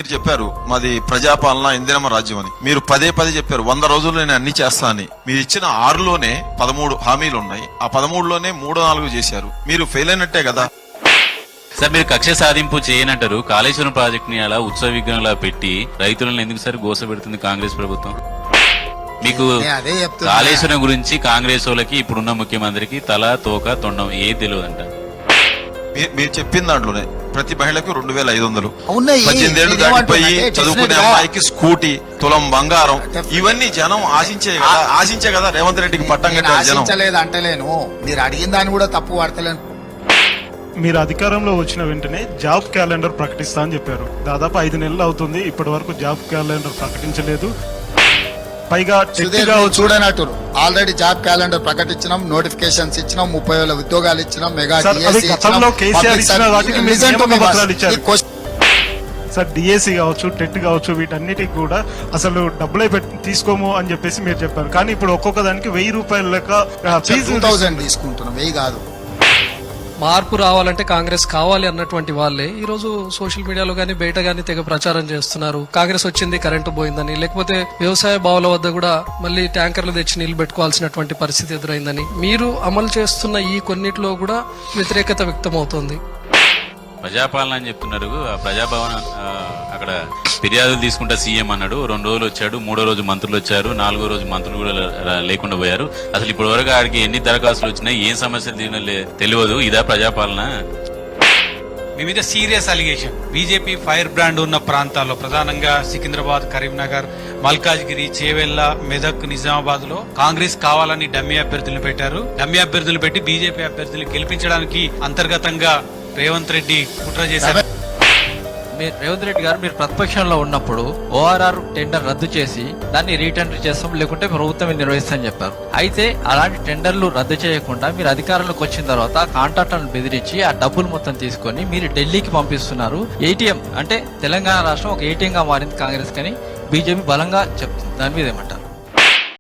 మీరు చెప్పారు మాది ప్రజాపాలన ఇందిరమ్మ రాజ్యం అని. మీరు పదే చెప్పారు 100 రోజుల్లో నేను అన్ని చేస్తా అని. మీరు ఇచ్చిన 6లోనే 13 హామీలు ఉన్నాయి. ఆ 13లోనే 3-4 చేశారు. మీరు ఫెయిల్ అయినట్టే కదా సార్. మీరు కక్ష సాధింపు చేయనంటారు. కాళేశ్వరం ప్రాజెక్ట్ ని అలా ఉత్సవ విగ్రహంలా పెట్టి రైతులను ఎందుకు సార్ గోసపెడుతుంది కాంగ్రెస్ ప్రభుత్వం? మీకు కాళేశ్వరం గురించి కాంగ్రెస్ వాళ్ళకి ఇప్పుడున్న ముఖ్యమంత్రికి తల తోక తొండం ఏ తెలియదంట. మీరు చెప్పిన దాంట్లోనే ప్రతి మహిళకు 2500, 18 ఏళ్లు దాటిపోయి చదువుకునే అమ్మాయికి స్కూటీ, తులం బంగారం, ఇవన్నీ జనం ఆశించే కదా రేవంత్ రెడ్డికి పట్టం కట్టారు జనం. అంటలేను, మీరు అడిగిన దాన్ని కూడా తప్పు పడతలేను. మీరు అధికారంలో వచ్చిన వెంటనే జాబ్ క్యాలెండర్ ప్రకటిస్తా అని చెప్పారు. దాదాపు 5 నెలలు అవుతుంది, ఇప్పటి వరకు జాబ్ క్యాలెండర్ ప్రకటించలేదు. పైగా చూడనట్టు ఆల్రెడీ జాబ్ క్యాలెండర్ ప్రకటించినాం, నోటిఫికేషన్స్ ఇచ్చినాం, 30,000 ఉద్యోగాలు ఇచ్చినాం, మెగా సార్ డిఎస్సి కావచ్చు, టెట్ కావచ్చు, వీటన్నిటికి కూడా అసలు డబ్బులే తీసుకోము అని చెప్పేసి మీరు చెప్పారు. కానీ ఇప్పుడు ఒక్కొక్క దానికి 1000 రూపాయల లెక్క ఫీజు 2000 తీసుకుంటున్నాం, 1000 కాదు. మార్పు రావాలంటే కాంగ్రెస్ కావాలి అన్నటువంటి వాళ్ళే ఈ రోజు సోషల్ మీడియాలో గానీ బయట గానీ తెగ ప్రచారం చేస్తున్నారు. కాంగ్రెస్ వచ్చింది కరెంటు పోయిందని, లేకపోతే వ్యవసాయ బావుల వద్ద కూడా మళ్ళీ ట్యాంకర్లు తెచ్చి నీళ్లు పెట్టుకోవాల్సినటువంటి పరిస్థితి ఎదురైందని. మీరు అమలు చేస్తున్న ఈ కొన్నిట్లో కూడా వ్యతిరేకత వ్యక్తమవుతోంది. ప్రజాపాలన అని చెప్తున్నారు. ఆ ప్రజాభవన్ అక్కడ ఫిర్యాదులు తీసుకుంటా సీఎం అన్నాడు. 2 రోజులు వచ్చాడు, 3వ రోజు మంత్రులు వచ్చారు, 4వ రోజు మంత్రులు కూడా లేకుండా పోయారు. అసలు ఇప్పటి వరకు ఆడికి ఎన్ని దరఖాస్తులు వచ్చినాయి, ఏం సమస్యలు తెలియదు. ఇదా ప్రజాపాలన? మీ మీద serious allegation. BJP fire brand ఉన్న ప్రాంతాల్లో ప్రధానంగా సికింద్రాబాద్, కరీంనగర్, మల్కాజ్గిరి, చేవెళ్ల, మెదక్, నిజామాబాద్ లో కాంగ్రెస్ కావాలని డమ్మీ అభ్యర్థులు పెట్టారు. డమ్మీ అభ్యర్థులు పెట్టి బీజేపీ అభ్యర్థులు గెలిపించడానికి అంతర్గతంగా రేవంత్ రెడ్డి కుట్ర చేశారు. రేవంత్ రెడ్డి గారు మీరు ప్రతిపక్షంలో ఉన్నప్పుడు ఓఆర్ఆర్ టెండర్ రద్దు చేసి దాన్ని రీటెండర్ చేస్తాం, లేకుంటే ప్రభుత్వం నిర్వహిస్తామని చెప్పారు. అయితే అలాంటి టెండర్లు రద్దు చేయకుండా మీరు అధికారంలోకి వచ్చిన తర్వాత కాంట్రాక్టర్లను బెదిరించి ఆ డబ్బులు మొత్తం తీసుకొని మీరు ఢిల్లీకి పంపిస్తున్నారు. ఏటీఎం అంటే తెలంగాణ రాష్ట్రం ఒక ఏటీఎం గా మారింది కాంగ్రెస్ కని బీజేపీ బలంగా చెప్తుంది. దాని మీద ఏమంటారు?